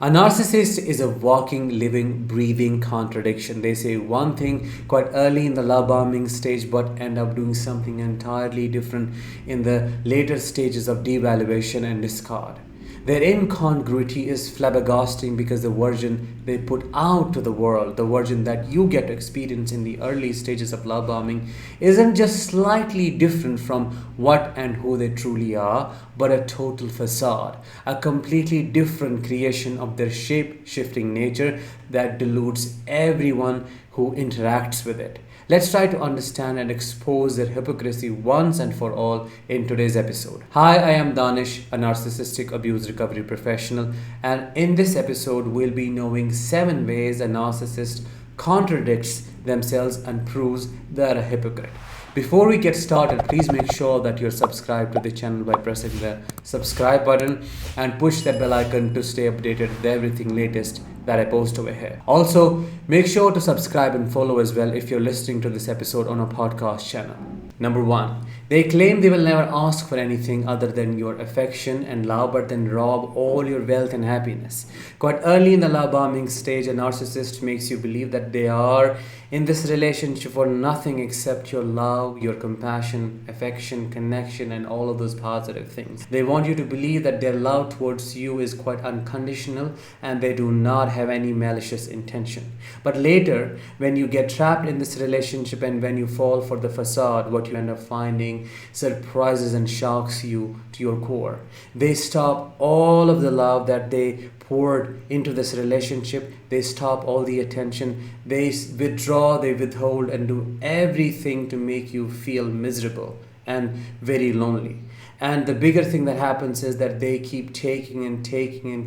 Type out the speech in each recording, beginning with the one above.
A narcissist is a walking, living, breathing contradiction. They say one thing quite early in the love bombing stage but end up doing something entirely different in the later stages of devaluation and discard. Their incongruity is flabbergasting because the version they put out to the world, the version that you get to experience in the early stages of love bombing, isn't just slightly different from what and who they truly are, but a total facade, a completely different creation of their shape-shifting nature that deludes everyone who interacts with it. Let's try to understand and expose their hypocrisy once and for all in today's episode. Hi, I am Danish, a narcissistic abuse recovery professional, and in this episode, we'll be knowing 7 ways a narcissist contradicts themselves and proves they're a hypocrite. Before we get started, please make sure that you're subscribed to the channel by pressing the subscribe button and push that bell icon to stay updated with everything latest that I post over here. Also, make sure to subscribe and follow as well if you're listening to this episode on a podcast channel. Number 1. They claim they will never ask for anything other than your affection and love, but then rob all your wealth and happiness. Quite early in the love bombing stage, a narcissist makes you believe that they are in this relationship for nothing except your love, your compassion, affection, connection, and all of those positive things. They want you to believe that their love towards you is quite unconditional and they do not have any malicious intention. But later, when you get trapped in this relationship and when you fall for the facade, what you end up finding surprises and shocks you to your core. They stop all of the love that they poured into this relationship. They stop all the attention. They withdraw, they withhold, and do everything to make you feel miserable and very lonely. And the bigger thing that happens is that they keep taking and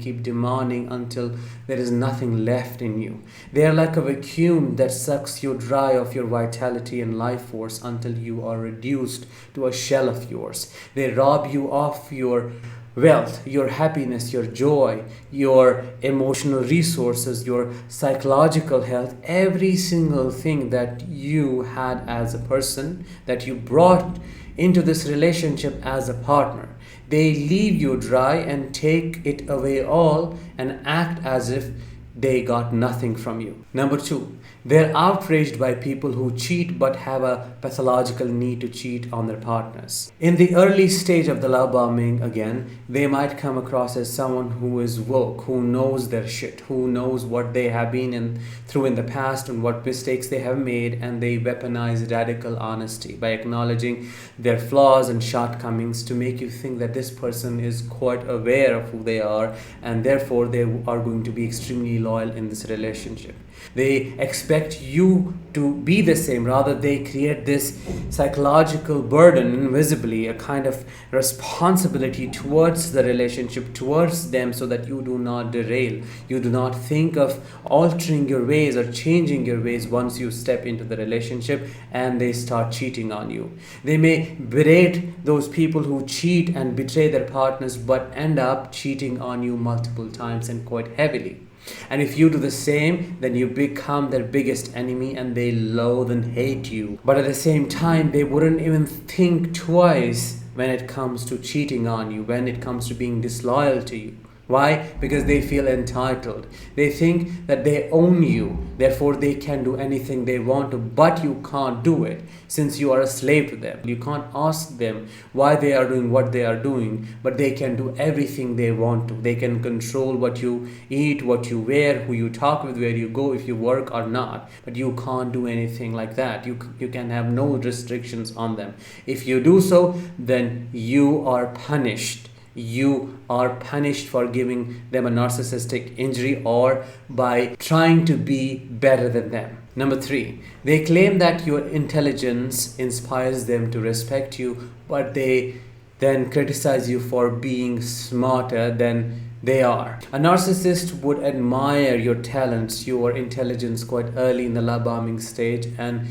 keep demanding until there is nothing left in you. They are like a vacuum that sucks you dry of your vitality and life force until you are reduced to a shell of yours. They rob you of your wealth, your happiness, your joy, your emotional resources, your psychological health, every single thing that you had as a person, that you brought into this relationship as a partner. They leave you dry and take it away all and act as if they got nothing from you. Number 2, they're outraged by people who cheat but have a pathological need to cheat on their partners. In the early stage of the love bombing, again, they might come across as someone who is woke, who knows their shit, who knows what they have been through in the past and what mistakes they have made, and they weaponize radical honesty by acknowledging their flaws and shortcomings to make you think that this person is quite aware of who they are and therefore they are going to be extremely loyal in this relationship. They expect you to be the same. Rather, they create this psychological burden invisibly, a kind of responsibility towards the relationship, towards them, so that you do not derail. You do not think of altering your ways or changing your ways once you step into the relationship and they start cheating on you. They may berate those people who cheat and betray their partners but end up cheating on you multiple times and quite heavily. And if you do the same, then you become their biggest enemy and they loathe and hate you. But at the same time, they wouldn't even think twice when it comes to cheating on you, when it comes to being disloyal to you. Why? Because they feel entitled. They think that they own you, therefore they can do anything they want to, but you can't do it since you are a slave to them. You can't ask them why they are doing what they are doing, but they can do everything they want to. They can control what you eat, what you wear, who you talk with, where you go, if you work or not, but you can't do anything like that. You can have no restrictions on them. If you do so, then you are punished. You are punished for giving them a narcissistic injury or by trying to be better than them. Number 3, they claim that your intelligence inspires them to respect you, but they then criticize you for being smarter than they are. A narcissist would admire your talents, your intelligence quite early in the love bombing stage and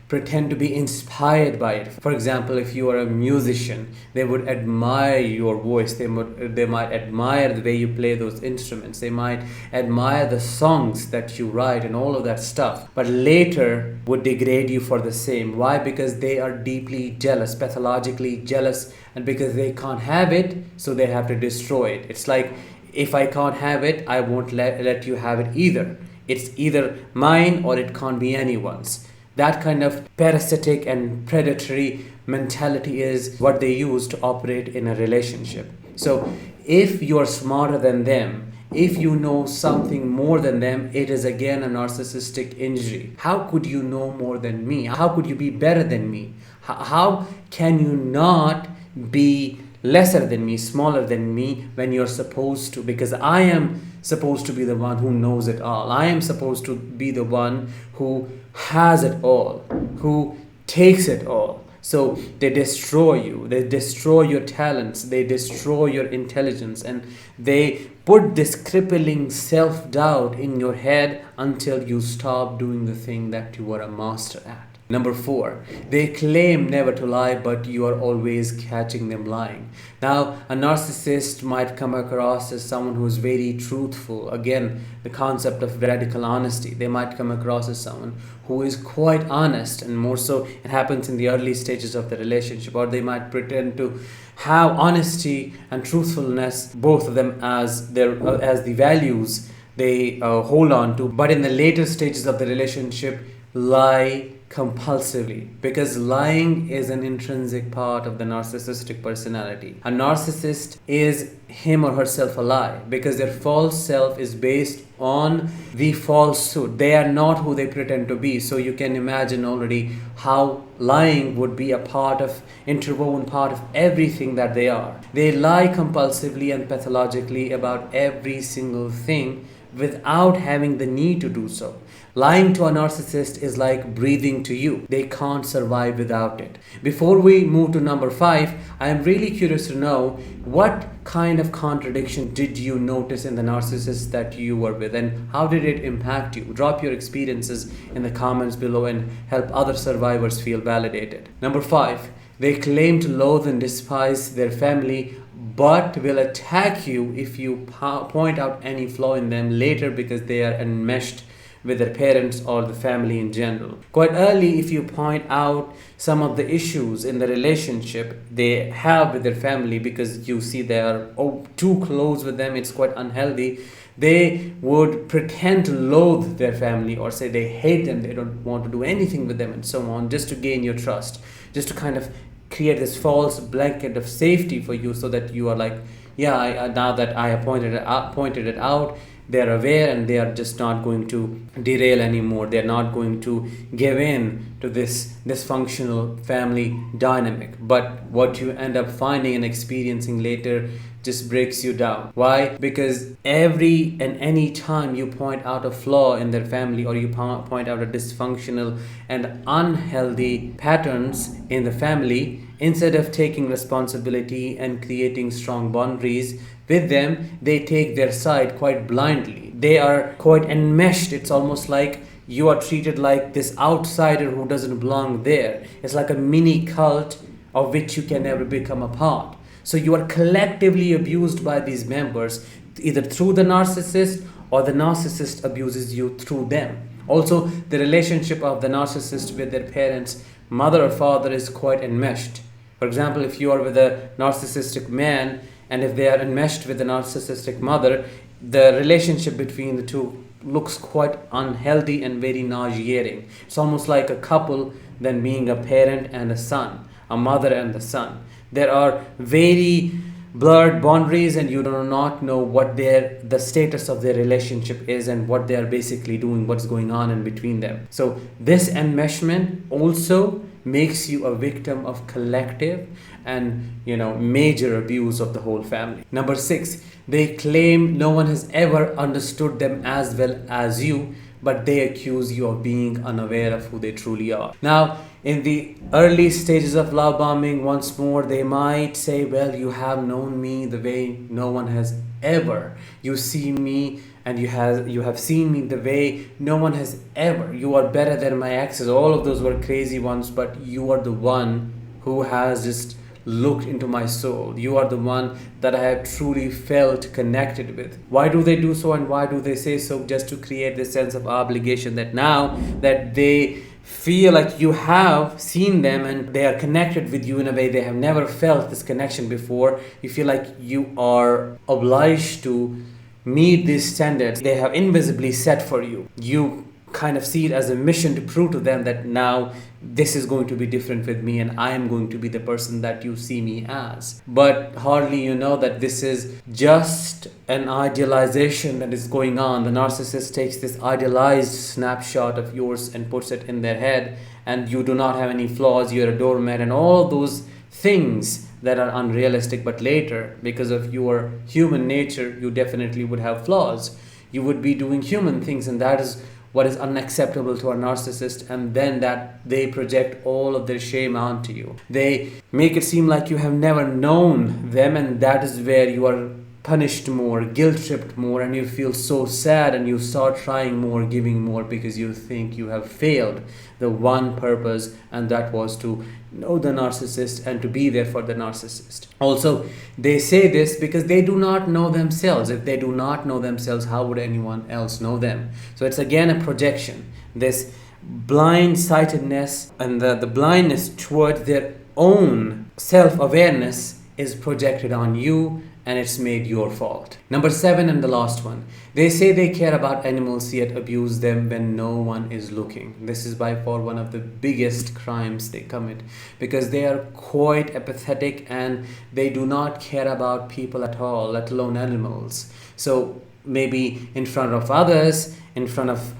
pretend to be inspired by it. For example, if you are a musician, they would admire your voice. They might admire the way you play those instruments. They might admire the songs that you write and all of that stuff. But later would degrade you for the same. Why? Because they are deeply jealous, pathologically jealous, and because they can't have it, so they have to destroy it. It's like If I can't have it, I won't let you have it either. It's either mine or it can't be anyone's. That kind of parasitic and predatory mentality is what they use to operate in a relationship. So if you are smarter than them, if you know something more than them, it is again a narcissistic injury. How could you know more than me? How could you be better than me? How can you not be lesser than me, smaller than me, when you're supposed to? Because I am supposed to be the one who knows it all. I am supposed to be the one who has it all, who takes it all. So they destroy you, they destroy your talents, they destroy your intelligence, and they put this crippling self-doubt in your head until you stop doing the thing that you are a master at. Number 4, they claim never to lie, but you are always catching them lying. Now, a narcissist might come across as someone who is very truthful. Again, the concept of radical honesty. They might come across as someone who is quite honest, and more so it happens in the early stages of the relationship. Or they might pretend to have honesty and truthfulness, both of them as the values they hold on to. But in the later stages of the relationship, lie compulsively, because lying is an intrinsic part of the narcissistic personality. A narcissist is him or herself a lie, because their false self is based on the falsehood. They are not who they pretend to be. So you can imagine already how lying would be a part of, interwoven part of everything that they are. They lie compulsively and pathologically about every single thing without having the need to do so. Lying to a narcissist is like breathing to you. They can't survive without it. Before we move to number 5, I am really curious to know, what kind of contradiction did you notice in the narcissist that you were with, and how did it impact you? Drop your experiences in the comments below and help other survivors feel validated. Number 5, they claim to loathe and despise their family, but will attack you if you point out any flaw in them later, because they are enmeshed with their parents or the family in general. Quite early, if you point out some of the issues in the relationship they have with their family, because you see they are too close with them, it's quite unhealthy, they would pretend to loathe their family or say they hate them, they don't want to do anything with them and so on, just to gain your trust, just to kind of create this false blanket of safety for you, so that you are like, yeah, now that I have pointed it out, they're aware and they are just not going to derail anymore. They're not going to give in to this dysfunctional family dynamic. But what you end up finding and experiencing later just breaks you down. Why? Because every and any time you point out a flaw in their family, or you point out a dysfunctional and unhealthy patterns in the family, instead of taking responsibility and creating strong boundaries with them, they take their side quite blindly. They are quite enmeshed. It's almost like you are treated like this outsider who doesn't belong there. It's like a mini cult of which you can never become a part. So you are collectively abused by these members, either through the narcissist, or the narcissist abuses you through them. Also, the relationship of the narcissist with their parents, mother or father, is quite enmeshed. For example, if you are with a narcissistic man, and if they are enmeshed with a narcissistic mother, the relationship between the two looks quite unhealthy and very nauseating. It's almost like a couple than being a parent and a son, a mother and a son. There are very blurred boundaries, and you do not know what the status of their relationship is and what they are basically doing, what's going on in between them. So this enmeshment also makes you a victim of collective and major abuse of the whole family. Number 6, they claim no one has ever understood them as well as you, but they accuse you of being unaware of who they truly are. Now, in the early stages of love bombing, once more, they might say, well, you have known me the way no one has ever. You see me and you have seen me the way no one has ever. You are better than my exes. All of those were crazy ones, but you are the one who has just looked into my soul. You are the one that I have truly felt connected with. Why do they do so, and why do they say so? Just to create this sense of obligation that now that they feel like you have seen them and they are connected with you in a way they have never felt this connection before. You feel like you are obliged to meet these standards they have invisibly set for you. You kind of see it as a mission to prove to them that now this is going to be different with me and I am going to be the person that you see me as. But hardly you know that this is just an idealization that is going on. The narcissist takes this idealized snapshot of yours and puts it in their head, and you do not have any flaws, you're a doormat, and all those things that are unrealistic. But later, because of your human nature, you definitely would have flaws. You would be doing human things, and that is what is unacceptable to a narcissist, and then that they project all of their shame onto you. They make it seem like you have never known them, and that is where you are punished more, guilt-tripped more, and you feel so sad and you start trying more, giving more, because you think you have failed the one purpose, and that was to know the narcissist and to be there for the narcissist. Also, they say this because they do not know themselves. If they do not know themselves, how would anyone else know them? So it's again a projection. This blind-sightedness and the blindness towards their own self-awareness is projected on you, and it's made your fault. Number 7, and the last one. They say they care about animals yet abuse them when no one is looking. This is by far one of the biggest crimes they commit, because they are quite apathetic and they do not care about people at all, let alone animals. So maybe in front of others, in front of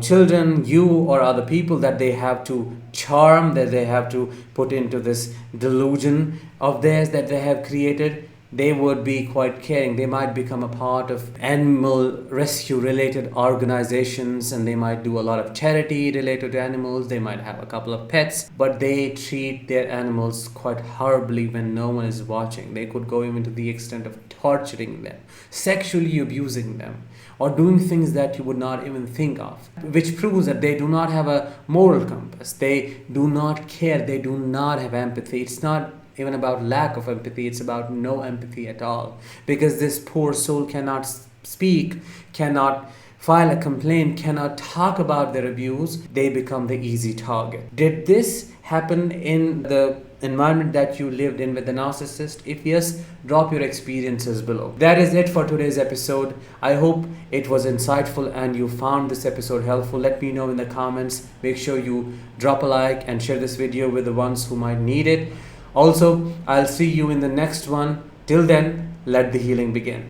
children, you or other people that they have to charm, that they have to put into this delusion of theirs that they have created, they would be quite caring. They might become a part of animal rescue related organizations, and they might do a lot of charity related to animals. They might have a couple of pets, but they treat their animals quite horribly when no one is watching. They could go even to the extent of torturing them, sexually abusing them, or doing things that you would not even think of, which proves that they do not have a moral compass. They do not care. They do not have empathy. It's not even about lack of empathy, it's about no empathy at all, because this poor soul cannot speak, cannot file a complaint, cannot talk about their abuse. They become the easy target. Did this happen in the environment that you lived in with the narcissist? If yes, drop your experiences below. That is it for today's episode. I hope it was insightful and you found this episode helpful. Let me know in the comments. Make sure you drop a like and share this video with the ones who might need it. Also, I'll see you in the next one. Till then, let the healing begin.